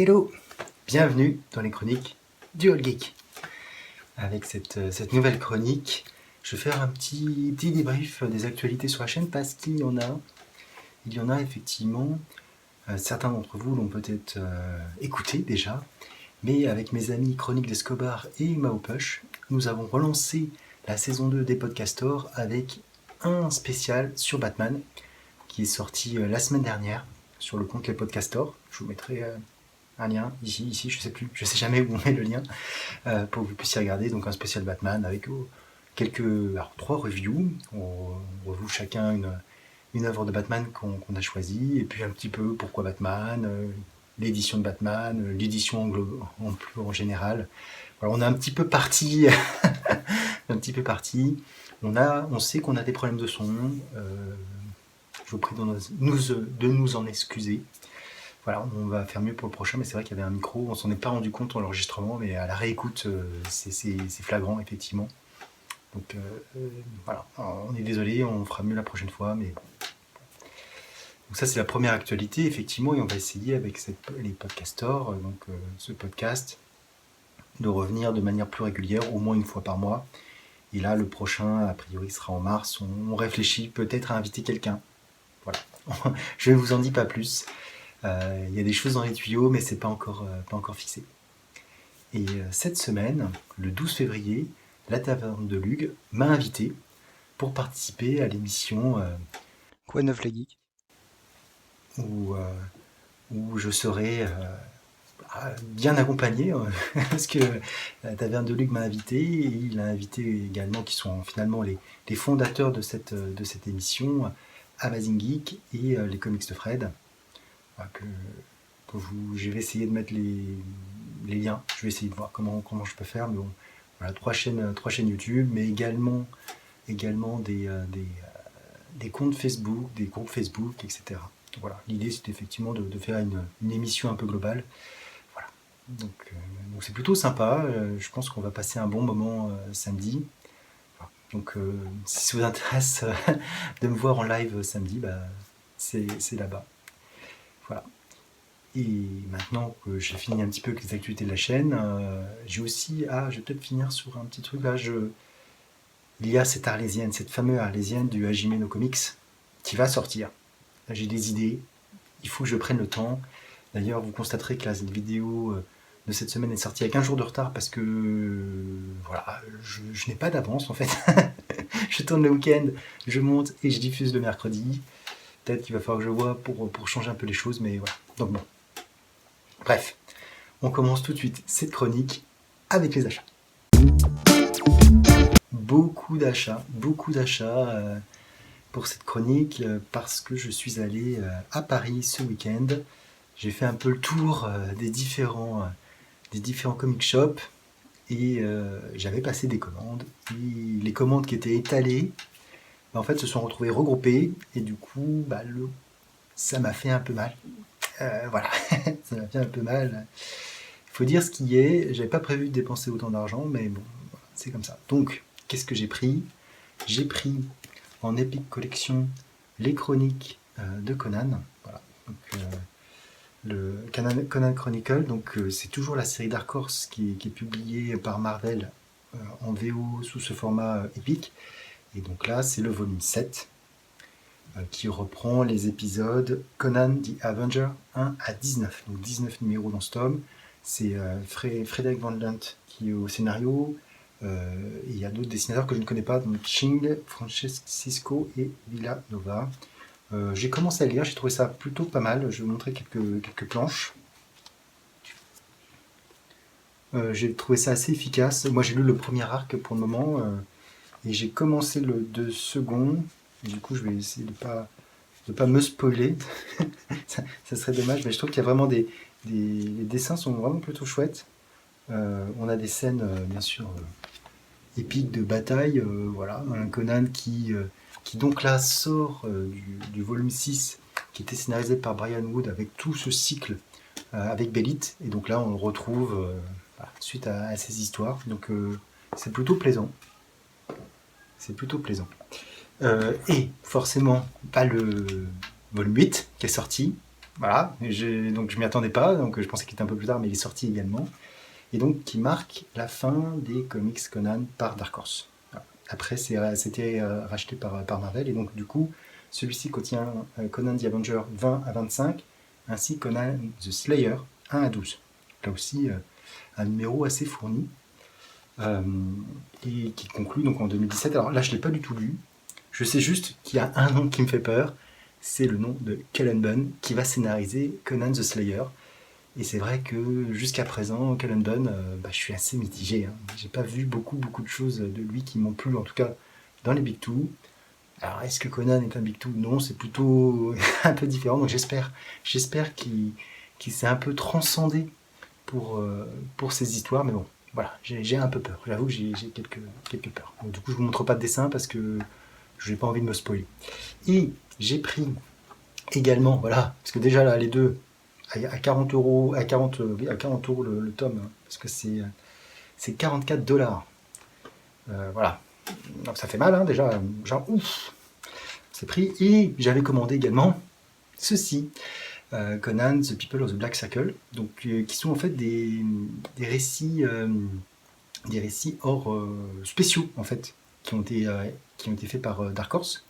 Hello, bienvenue dans les chroniques du All Geek. Avec cette nouvelle chronique, je vais faire un petit débrief des actualités sur la chaîne parce qu'il y en a effectivement. Certains d'entre vous l'ont peut-être écouté déjà, mais avec mes amis Chronique d'Escobar et Maopush, nous avons relancé la saison 2 des Podcastors avec un spécial sur Batman qui est sorti la semaine dernière sur le compte Les Podcastors. Je vous mettrai un lien ici, je sais jamais où on met le lien, pour que vous puissiez regarder. Donc un spécial Batman avec trois reviews. On revoue chacun une œuvre de Batman qu'on a choisie, et puis un petit peu pourquoi Batman, l'édition de Batman, l'édition en général. Voilà, on a un petit peu parti, on sait qu'on a des problèmes de son. Je vous prie de nous en excuser. Voilà, on va faire mieux pour le prochain, mais c'est vrai qu'il y avait un micro, on s'en est pas rendu compte en l'enregistrement, mais à la réécoute, c'est flagrant, effectivement. Donc voilà, alors, on est désolé, on fera mieux la prochaine fois, mais bon. Donc ça, c'est la première actualité, effectivement, et on va essayer avec les podcastors, ce podcast, de revenir de manière plus régulière, au moins une fois par mois. Et là, le prochain, a priori, sera en mars. On réfléchit peut-être à inviter quelqu'un. Voilà, je ne vous en dis pas plus. Il y a des choses dans les tuyaux, mais c'est pas encore fixé. Et cette semaine, le 12 février, la Taverne de Lug m'a invité pour participer à l'émission Quoi de neuf les geeks, où je serai bien accompagné, parce que la Taverne de Lug m'a invité, et il a invité également, qui sont finalement les fondateurs de cette émission, Amazing Geek et les Comics de Fred. Je vais essayer de mettre les liens. Je vais essayer de voir comment je peux faire. Mais bon, voilà, trois chaînes YouTube, mais également des comptes Facebook, des groupes Facebook, etc. Voilà, l'idée c'est effectivement de faire une émission un peu globale. Voilà. Donc c'est plutôt sympa. Je pense qu'on va passer un bon moment samedi. Voilà. Donc si ça vous intéresse de me voir en live samedi, c'est là-bas. Voilà. Et maintenant que j'ai fini un petit peu avec les actualités de la chaîne, j'ai aussi... je vais peut-être finir sur un petit truc là. Il y a cette fameuse Arlésienne du Hajime no Comics qui va sortir. Là, j'ai des idées, il faut que je prenne le temps. D'ailleurs, vous constaterez que cette vidéo de cette semaine est sortie avec un jour de retard parce que voilà, je n'ai pas d'avance en fait. Je tourne le week-end, je monte et je diffuse le mercredi. Peut-être qu'il va falloir que je vois pour changer un peu les choses, mais voilà. Donc bon. Bref, on commence tout de suite cette chronique avec les achats. Beaucoup d'achats pour cette chronique parce que je suis allé à Paris ce week-end. J'ai fait un peu le tour des différents comic shops et j'avais passé des commandes. Et les commandes qui étaient étalées, en fait, se sont retrouvées regroupées et du coup, ça m'a fait un peu mal. Voilà, ça m'a fait un peu mal. Il faut dire ce qui est, j'avais pas prévu de dépenser autant d'argent, mais bon, voilà, c'est comme ça. Donc, qu'est-ce que j'ai pris? J'ai pris en Epic Collection les chroniques de Conan. Voilà. Donc, le Conan Chronicle, c'est toujours la série Dark Horse qui est publiée par Marvel en VO sous ce format Epic. Et donc là, c'est le volume 7 qui reprend les épisodes Conan the Avenger 1 à 19. Donc 19 numéros dans ce tome. C'est Frédéric Van Lent qui est au scénario. Et il y a d'autres dessinateurs que je ne connais pas, donc Ching, Francesco et Villanova. J'ai commencé à lire, j'ai trouvé ça plutôt pas mal. Je vais vous montrer quelques planches. J'ai trouvé ça assez efficace. Moi j'ai lu le premier arc pour le moment et j'ai commencé le second. Et du coup je vais essayer de pas me spoiler. ça serait dommage, mais je trouve qu'il y a vraiment les dessins sont vraiment plutôt chouettes. On a des scènes bien sûr épiques de bataille. Voilà, un Conan qui donc là sort du volume 6 qui était scénarisé par Brian Wood avec tout ce cycle avec Bélite, et donc là on le retrouve suite à ces histoires, donc c'est plutôt plaisant. Et forcément pas le volume 8 qui est sorti, Voilà, donc je m'y attendais pas, donc je pensais qu'il était un peu plus tard, mais il est sorti également. Et donc qui marque la fin des comics Conan par Dark Horse. Voilà. Après, c'était racheté par Marvel, et donc du coup, celui-ci contient Conan the Avenger 20 à 25, ainsi que Conan the Slayer 1 à 12. Là aussi, un numéro assez fourni, euh, et qui conclut donc en 2017. Alors là, je ne l'ai pas du tout lu. Je sais juste qu'il y a un nom qui me fait peur, c'est le nom de Cullen Bunn, qui va scénariser Conan the Slayer. Et c'est vrai que jusqu'à présent, Cullen Bunn, je suis assez mitigé. Hein. J'ai pas vu beaucoup de choses de lui qui m'ont plu, en tout cas dans les Big Two. Alors, est-ce que Conan est un Big Two? Non, c'est plutôt un peu différent. Donc j'espère qu'il s'est un peu transcendé pour ces histoires. Mais bon, voilà, j'ai un peu peur. J'avoue que j'ai quelques peurs. Donc, du coup, je vous montre pas de dessin parce que je n'ai pas envie de me spoiler. Et j'ai pris également, voilà, parce que déjà là, les deux, à 40 euros, à 40 euros le tome, hein, parce que c'est 44 dollars. Voilà. Donc ça fait mal, hein, déjà, genre ouf, c'est pris. Et j'avais commandé également ceci, Conan, The People of the Black Circle, donc, qui sont en fait des récits, hors spéciaux, en fait, qui ont été faits par Dark Horse.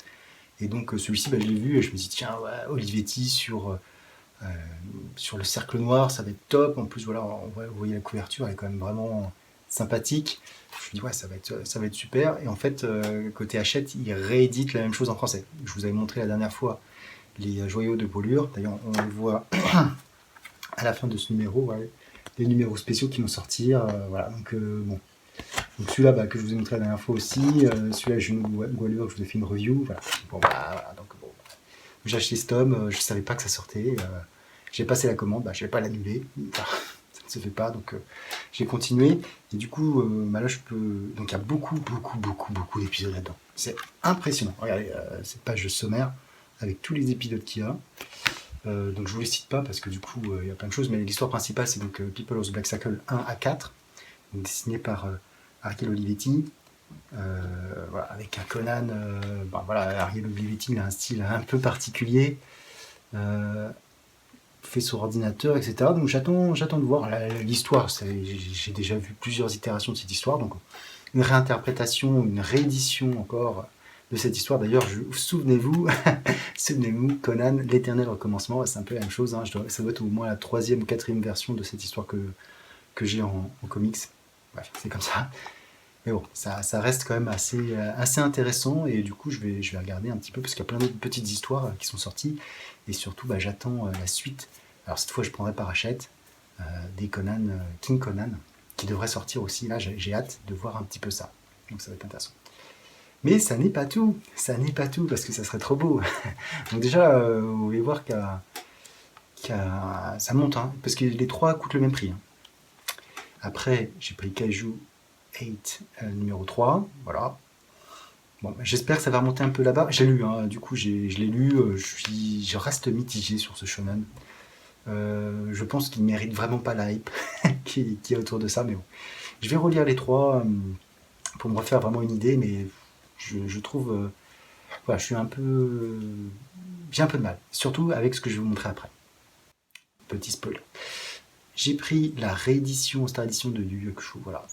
Et donc celui-ci, je l'ai vu et je me suis dit, tiens, ouais, Olivetti sur le cercle noir, ça va être top. En plus, voilà, vous voyez la couverture, elle est quand même vraiment sympathique. Je me suis dit, ouais, ça va être super. Et en fait, côté Hachette, ils rééditent la même chose en français. Je vous avais montré la dernière fois les joyaux de Brûlure. D'ailleurs, on le voit à la fin de ce numéro, ouais, les numéros spéciaux qui vont sortir. Voilà, donc bon. Donc celui-là, que je vous ai montré la dernière fois aussi. Celui-là, Juno Goualure, que je vous ai fait une review. Voilà. Bon, voilà, donc bon. J'ai acheté ce tome, je ne savais pas que ça sortait. J'ai passé la commande, je ne vais pas l'annuler. Enfin, ça ne se fait pas, donc j'ai continué. Et du coup, là, je peux. Donc il y a beaucoup d'épisodes là-dedans. C'est impressionnant. Regardez, cette page de sommaire avec tous les épisodes qu'il y a. Donc je ne vous les cite pas parce que du coup, il y a plein de choses. Mais l'histoire principale, c'est donc People of the Black Circle 1 à 4, donc dessiné par Ariel Olivetti. Voilà, avec un Conan, voilà, Ariel Olivetti, il a un style un peu particulier. Fait sur ordinateur, etc. Donc j'attends de voir l'histoire. J'ai déjà vu plusieurs itérations de cette histoire, donc une réinterprétation, une réédition encore de cette histoire. D'ailleurs, souvenez-vous, Conan, l'éternel recommencement, c'est un peu la même chose. Hein. Ça doit être au moins la 3e ou 4e version de cette histoire que j'ai en comics. Bref, c'est comme ça. Mais bon, ça reste quand même assez intéressant, et du coup je vais regarder un petit peu parce qu'il y a plein d'autres petites histoires qui sont sorties, et surtout j'attends la suite. Alors cette fois je prendrai par Hachette des Conan, King Conan, qui devrait sortir aussi. Là j'ai hâte de voir un petit peu ça, donc ça va être intéressant. Mais ça n'est pas tout, parce que ça serait trop beau. Donc déjà vous voulez voir ça monte, hein, parce que les trois coûtent le même prix. Hein. Après j'ai pris Kaiju 8, numéro 3, voilà. Bon, j'espère que ça va remonter un peu là-bas. J'ai lu, hein, du coup, je l'ai lu, je reste mitigé sur ce shonen. Je pense qu'il ne mérite vraiment pas la hype qui est autour de ça, mais bon. Je vais relire les trois pour me refaire vraiment une idée, mais je trouve... voilà, j'ai un peu de mal, surtout avec ce que je vais vous montrer après. Petit spoil. J'ai pris la réédition, Star Edition de Yu Yu Hakusho, voilà.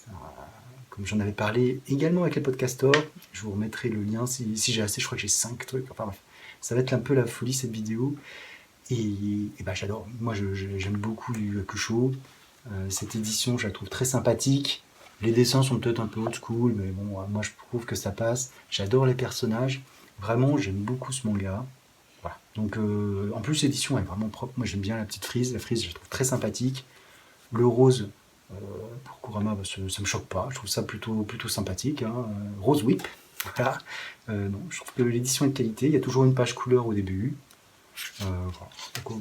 Comme j'en avais parlé également avec les podcasters, je vous remettrai le lien si j'ai assez, je crois que j'ai 5 trucs, enfin bref, ça va être un peu la folie cette vidéo, et j'adore, moi j'aime beaucoup Yu Yu Hakusho, cette édition je la trouve très sympathique, les dessins sont peut-être un peu old school, mais bon, moi je trouve que ça passe, j'adore les personnages, vraiment j'aime beaucoup ce manga, voilà. Donc en plus l'édition est vraiment propre, moi j'aime bien la petite frise, je la trouve très sympathique, le rose, pour Kurama, ça me choque pas, je trouve ça plutôt sympathique, hein. Rose Whip, voilà. Non, je trouve que l'édition est de qualité, il y a toujours une page couleur au début. Voilà. Donc, moi,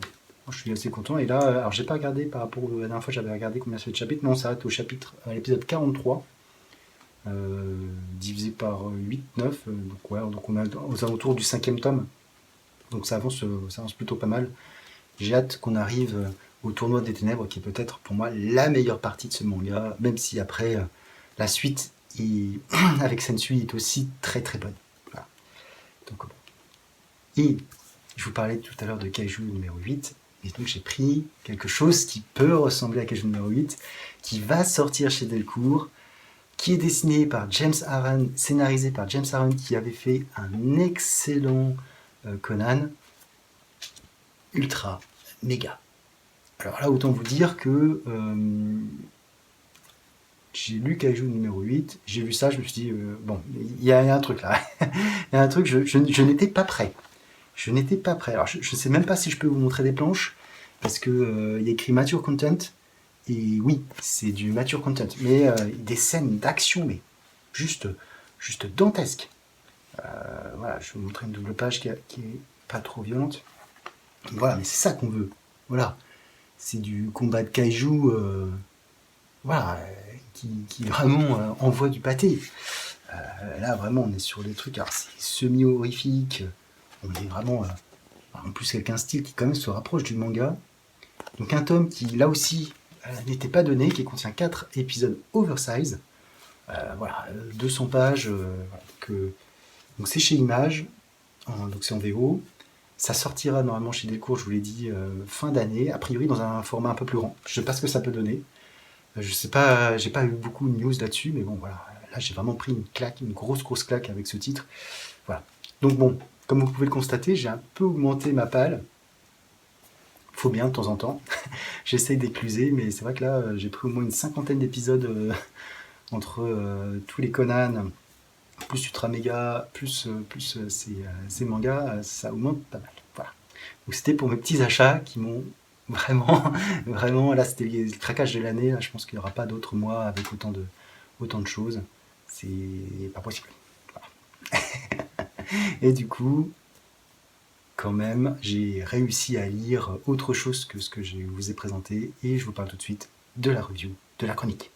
je suis assez content. Et là, alors j'ai pas regardé par rapport à la dernière fois, j'avais regardé combien c'est de chapitres, mais on s'arrête au chapitre, à l'épisode 43, divisé par 8, 9, donc ouais, donc on est aux alentours du 5e tome, donc ça avance plutôt pas mal. J'ai hâte qu'on arrive au tournoi des ténèbres, qui est peut-être pour moi la meilleure partie de ce manga, même si après la suite avec Sensui est aussi très très bonne. Voilà. Donc, et je vous parlais tout à l'heure de Kaiju numéro 8, Et donc j'ai pris quelque chose qui peut ressembler à Kaiju numéro 8, qui va sortir chez Delcourt, qui est dessiné par James Aaron, scénarisé par James Aaron, qui avait fait un excellent Conan, ultra, méga. Alors là, autant vous dire que j'ai lu Kaiju numéro 8, j'ai vu ça, je me suis dit, bon, il y a un truc là. Il y a un truc, je n'étais pas prêt. Je n'étais pas prêt. Alors, je ne sais même pas si je peux vous montrer des planches, parce que il y a écrit Mature Content, et oui, c'est du Mature Content, mais des scènes d'action, mais juste dantesques. Voilà, je vais vous montrer une double page qui est pas trop violente. Voilà, mais c'est ça qu'on veut. Voilà, c'est du combat de kaiju, voilà, qui vraiment envoie du pâté. Là, vraiment, on est sur des trucs, alors c'est semi-horrifique, on est vraiment, en plus avec un style qui quand même se rapproche du manga. Donc un tome qui, là aussi, n'était pas donné, qui contient 4 épisodes oversize. Voilà, 200 pages, donc c'est chez Image, donc c'est en VO. Ça sortira normalement chez Delcourt, je vous l'ai dit, fin d'année, a priori dans un format un peu plus grand. Je sais pas ce que ça peut donner. Je sais pas, j'ai pas eu beaucoup de news là-dessus, mais bon voilà, là j'ai vraiment pris une claque, une grosse claque avec ce titre. Voilà. Donc bon, comme vous pouvez le constater, j'ai un peu augmenté ma palle. Faut bien de temps en temps. J'essaye d'écluser, mais c'est vrai que là j'ai pris au moins une cinquantaine d'épisodes entre tous les Conan, plus Ultra Mega, plus ces mangas, ça augmente pas mal. Voilà. Donc c'était pour mes petits achats qui m'ont vraiment, vraiment, là c'était le craquage de l'année, là je pense qu'il n'y aura pas d'autres mois avec autant de choses. C'est pas possible. Voilà. Et du coup, quand même, j'ai réussi à lire autre chose que ce que je vous ai présenté, et je vous parle tout de suite de la review, de la chronique.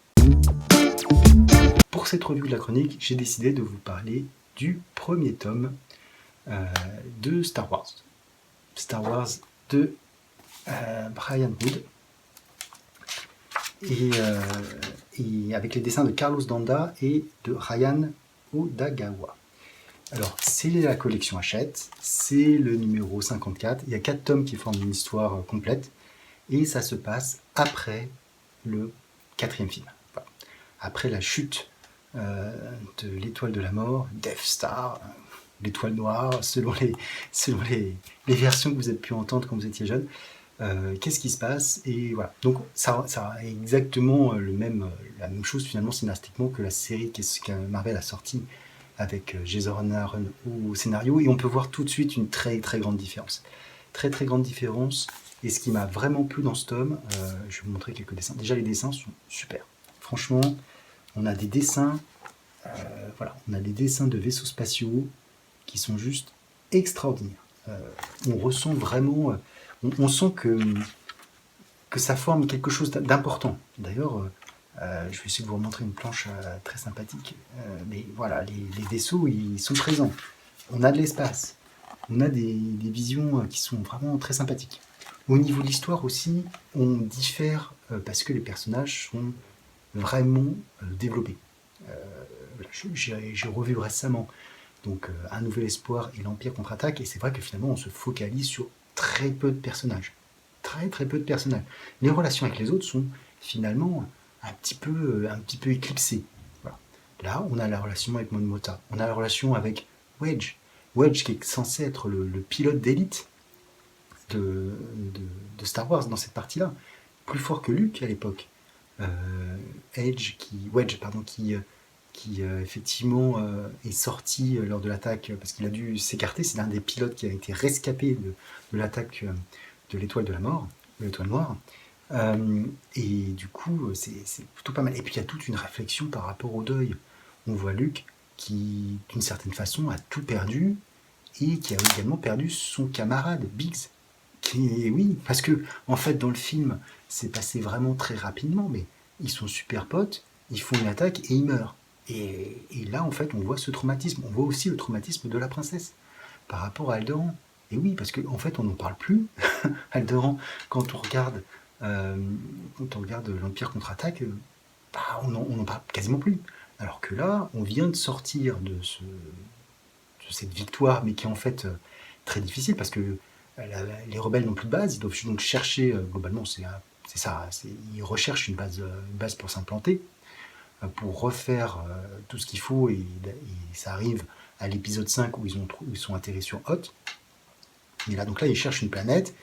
Pour cette review de la chronique, j'ai décidé de vous parler du premier tome de Star Wars. Star Wars de Brian Wood. Et avec les dessins de Carlos Danda et de Ryan Odagawa. Alors, c'est la collection Hachette, c'est le numéro 54. Il y a 4 tomes qui forment une histoire complète. Et ça se passe après le 4e film. Enfin, après la chute de l'étoile de la mort, Death Star, l'étoile noire, selon les versions que vous avez pu entendre quand vous étiez jeune. Qu'est-ce qui se passe? Et voilà. Donc ça a exactement la même chose finalement scénaristiquement que la série que Marvel a sortie avec Jason Aaron au scénario, et on peut voir tout de suite une très très grande différence. Très très grande différence. Et ce qui m'a vraiment plu dans ce tome, je vais vous montrer quelques dessins. Déjà les dessins sont super. Franchement, on a des dessins, voilà, on a des dessins de vaisseaux spatiaux qui sont juste extraordinaires. On ressent vraiment, on sent que ça forme quelque chose d'important. D'ailleurs, je vais essayer de vous remontrer une planche très sympathique. Mais voilà, les vaisseaux, ils sont présents. On a de l'espace. On a des visions qui sont vraiment très sympathiques. Au niveau de l'histoire aussi, on diffère parce que les personnages sont vraiment développés. J'ai revu récemment donc Un Nouvel Espoir et l'Empire contre-attaque, et c'est vrai que finalement on se focalise sur très peu de personnages. Très très peu de personnages. Les relations avec les autres sont finalement un petit peu éclipsées. Voilà. Là, on a la relation avec Mon Mothma, on a la relation avec Wedge. Wedge qui est censé être le pilote d'élite de Star Wars dans cette partie-là, plus fort que Luke à l'époque. Wedge, pardon, qui effectivement est sorti lors de l'attaque parce qu'il a dû s'écarter. C'est l'un des pilotes qui a été rescapé de l'attaque de l'étoile de la mort, de l'étoile noire. Et du coup, c'est plutôt pas mal. Et puis il y a toute une réflexion par rapport au deuil. On voit Luke qui, d'une certaine façon, a tout perdu et qui a également perdu son camarade Biggs. Oui, parce que en fait, dans le film, c'est passé vraiment très rapidement, mais ils sont super potes, ils font une attaque et ils meurent. Et là, en fait, on voit ce traumatisme. On voit aussi le traumatisme de la princesse par rapport à Alderaan. Et oui, parce qu'en fait, on n'en parle plus. Alderaan, quand on regarde l'Empire contre-attaque, on n'en parle quasiment plus. Alors que là, on vient de sortir de cette victoire, mais qui est en fait très difficile, parce que les rebelles n'ont plus de base, ils doivent donc chercher, globalement, c'est ça, ils recherchent une base pour s'implanter, pour refaire tout ce qu'il faut, et ça arrive à l'épisode 5 où ils sont atterris sur Hoth. Et là, donc là, ils cherchent une planète,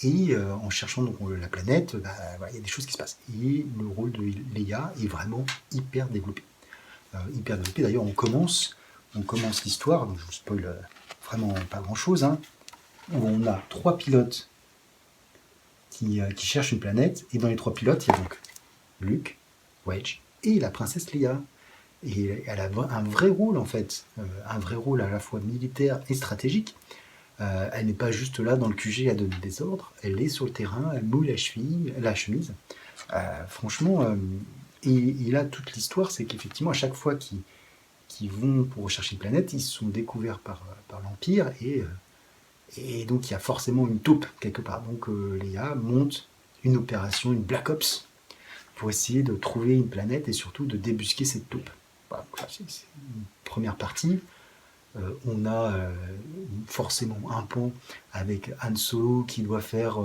et en cherchant donc la planète, voilà, il y a des choses qui se passent. Et le rôle de Leia est vraiment hyper développé. D'ailleurs, on commence l'histoire, donc je vous spoil vraiment pas grand-chose, hein, où on a 3 pilotes qui cherchent une planète, et dans les 3 pilotes, il y a donc Luke, Wedge et la princesse Leia. Et elle a un vrai rôle, en fait, un vrai rôle à la fois militaire et stratégique. Elle n'est pas juste là dans le QG à donner des ordres, elle est sur le terrain, elle mouille la chemise. Franchement, et là, toute l'histoire, c'est qu'effectivement, à chaque fois qu'ils vont pour rechercher une planète, ils sont découverts par l'Empire, et donc il y a forcément une taupe quelque part. Donc Leia monte une opération, une Black Ops, pour essayer de trouver une planète et surtout de débusquer cette taupe. Voilà, c'est une première partie. On a forcément un pont avec Han Solo qui doit faire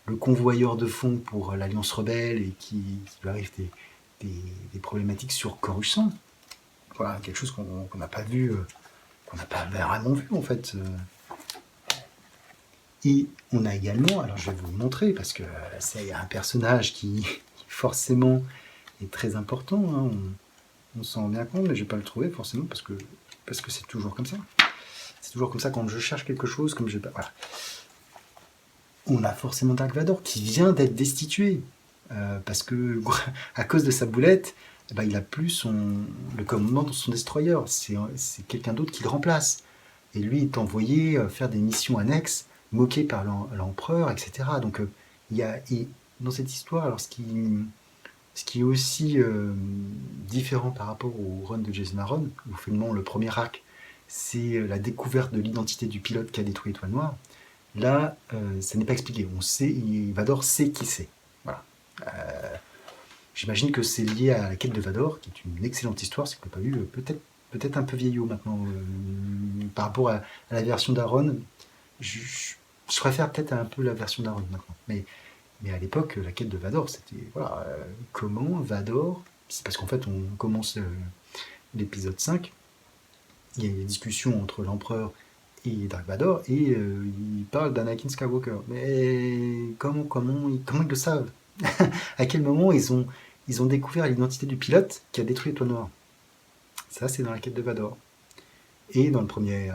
le convoyeur de fond pour l'Alliance Rebelle, et qui lui arrive des problématiques sur Coruscant. Voilà, quelque chose qu'on n'a pas vu, qu'on n'a pas vraiment vu en fait. Et on a également, alors je vais vous le montrer parce que c'est un personnage qui forcément est très important, hein, on s'en rend bien compte, mais je ne vais pas le trouver forcément parce que c'est toujours comme ça. C'est toujours comme ça quand je cherche quelque chose, comme je vais pas. Voilà. On a forcément Dark Vador qui vient d'être destitué parce que à cause de sa boulette, il a plus le commandement dans son destroyer. C'est quelqu'un d'autre qui le remplace. Et lui est envoyé faire des missions annexes, moqué par l'empereur, etc. Donc et dans cette histoire, alors ce qui est aussi différent par rapport au run de Jason Aaron, où finalement le premier arc, c'est la découverte de l'identité du pilote qui a détruit l'Étoile Noire. Là, ça n'est pas expliqué. On sait, Vador sait qui c'est. Voilà. J'imagine que c'est lié à la quête de Vador, qui est une excellente histoire. Si vous ne l'avez pas vu, peut-être un peu vieillot maintenant par rapport à la version d'Aaron. Je préfère peut-être un peu la version d'Aaron maintenant. Mais à l'époque, la quête de Vador, c'était voilà, comment Vador. C'est parce qu'en fait, on commence l'épisode 5. Il y a une discussion entre l'empereur et Dark Vador, et il parle d'Anakin Skywalker. Mais comment ils le savent? À quel moment ils ont découvert l'identité du pilote qui a détruit l'Étoile Noire? Ça, c'est dans la quête de Vador. Et dans le premier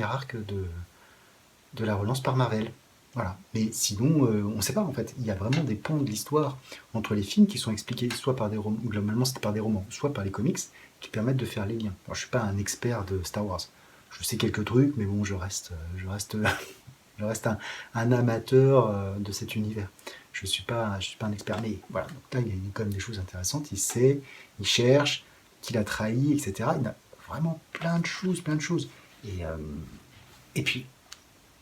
arc de la relance par Marvel. Voilà. Mais sinon, on ne sait pas en fait. Il y a vraiment des pans de l'histoire entre les films qui sont expliqués soit par des romans, globalement c'était par des romans, soit par les comics, qui permettent de faire les liens. Alors, je suis pas un expert de Star Wars. Je sais quelques trucs, mais bon, je reste un amateur de cet univers. Je suis pas un expert, mais voilà. Donc là, il y a quand même des choses intéressantes. Il sait, il cherche, qu'il a trahi, etc. Il a vraiment plein de choses. Et puis,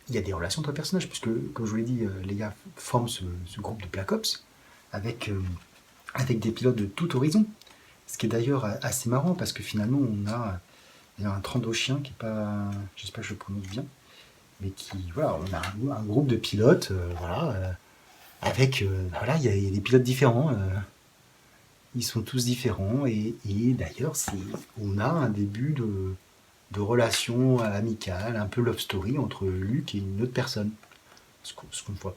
il y a des relations entre personnages, puisque, comme je vous l'ai dit, les gars forment ce groupe de Black Ops avec des pilotes de tout horizon. Ce qui est d'ailleurs assez marrant, parce que finalement, on a un Trandoshien qui est pas, j'espère que je le prononce bien, mais qui, voilà, on a un groupe de pilotes, avec, voilà, il y a des pilotes différents, ils sont tous différents, et d'ailleurs, on a un début de relation amicale, un peu love story entre Luke et une autre personne, ce qu'on ne voit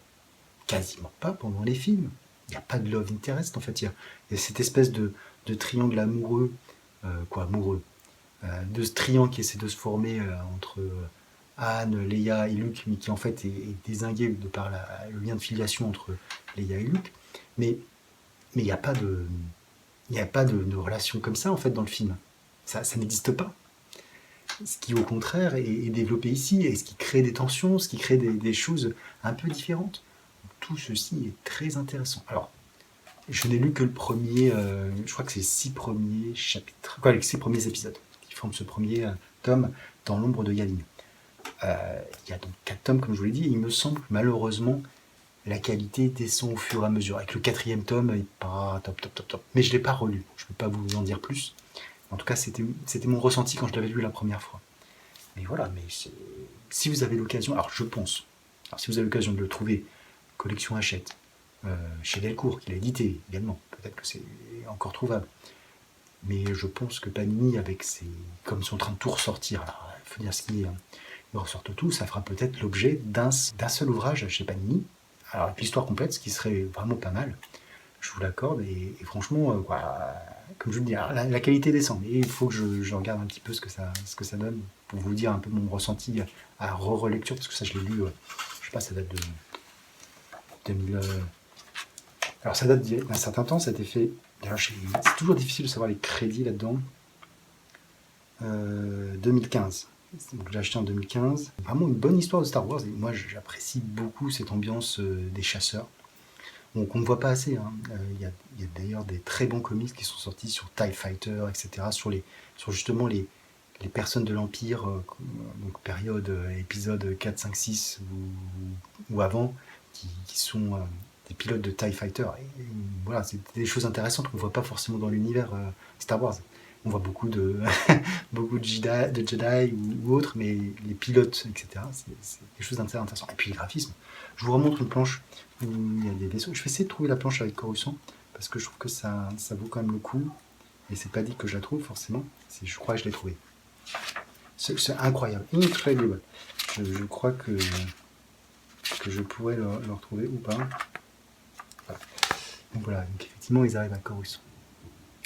quasiment pas pendant les films. Il n'y a pas de love interest, en fait, il y a cette espèce de triangle amoureux, de ce triangle qui essaie de se former entre Anne, Leia et Luke, mais qui en fait est dézingué de par le lien de filiation entre Leia et Luke. Mais il n'y a pas de relation comme ça en fait dans le film. Ça n'existe pas. Ce qui au contraire est développé ici, et ce qui crée des tensions, ce qui crée des choses un peu différentes. Tout ceci est très intéressant. Alors, je n'ai lu que le premier, je crois que c'est 6 premiers chapitres, les 6 premiers épisodes qui forment ce premier tome dans l'ombre de Yavin. Il y a donc 4 tomes, comme je vous l'ai dit, et il me semble que malheureusement, la qualité descend au fur et à mesure. Avec le 4e tome, il n'est pas top. Mais je ne l'ai pas relu, je ne peux pas vous en dire plus. En tout cas, c'était mon ressenti quand je l'avais lu la première fois. Mais voilà, si vous avez l'occasion, alors je pense, Alors, si vous avez l'occasion de le trouver, collection Hachette, chez Delcourt, qu'il a édité également, peut-être que c'est encore trouvable. Mais je pense que Panini, comme ils sont en train de tout ressortir, alors il faut dire ce qui est, ils ressortent tout, ça fera peut-être l'objet d'un seul ouvrage chez Panini. Alors avec l'histoire complète, ce qui serait vraiment pas mal, je vous l'accorde, et franchement, comme je vous le dis, la qualité descend, mais il faut que je regarde un petit peu ce que ça donne, pour vous dire un peu mon ressenti à relecture, parce que ça je l'ai lu, je sais pas, ça date de 2000... alors ça date d'un certain temps, ça a été fait... D'ailleurs, c'est toujours difficile de savoir les crédits là-dedans. 2015. Donc, j'ai acheté en 2015. Vraiment une bonne histoire de Star Wars. Et moi, j'apprécie beaucoup cette ambiance des chasseurs. Donc, on ne voit pas assez. Il y a d'ailleurs des très bons comics qui sont sortis sur TIE Fighter, etc. Sur justement les personnes de l'Empire, donc période épisode 4, 5, 6 ou avant, qui sont des pilotes de TIE Fighter. Et voilà, c'est des choses intéressantes qu'on ne voit pas forcément dans l'univers Star Wars. On voit beaucoup de Jedi ou autres, mais les pilotes, etc., c'est quelque chose d'intéressant. Et puis les graphismes. Je vous remontre une planche où il y a des vaisseaux. Je vais essayer de trouver la planche avec Coruscant, parce que je trouve que ça vaut quand même le coup. Et c'est pas dit que je la trouve forcément. Je crois que je l'ai trouvée. C'est incroyable, incredible. Je crois que je pourrais le retrouver ou pas. Voilà. Donc voilà, donc effectivement ils arrivent à Coruscant.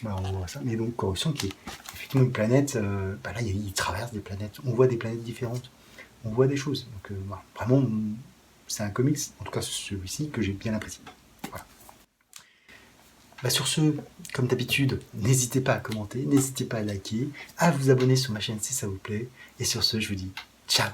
Voilà, on voit ça. Mais donc Coruscant qui est effectivement une planète, là il traverse des planètes, on voit des planètes différentes, on voit des choses. Donc voilà, vraiment c'est un comics, en tout cas celui-ci, que j'ai bien apprécié. Voilà. Sur ce, comme d'habitude, n'hésitez pas à commenter, n'hésitez pas à liker, à vous abonner sur ma chaîne si ça vous plaît. Et sur ce, je vous dis ciao.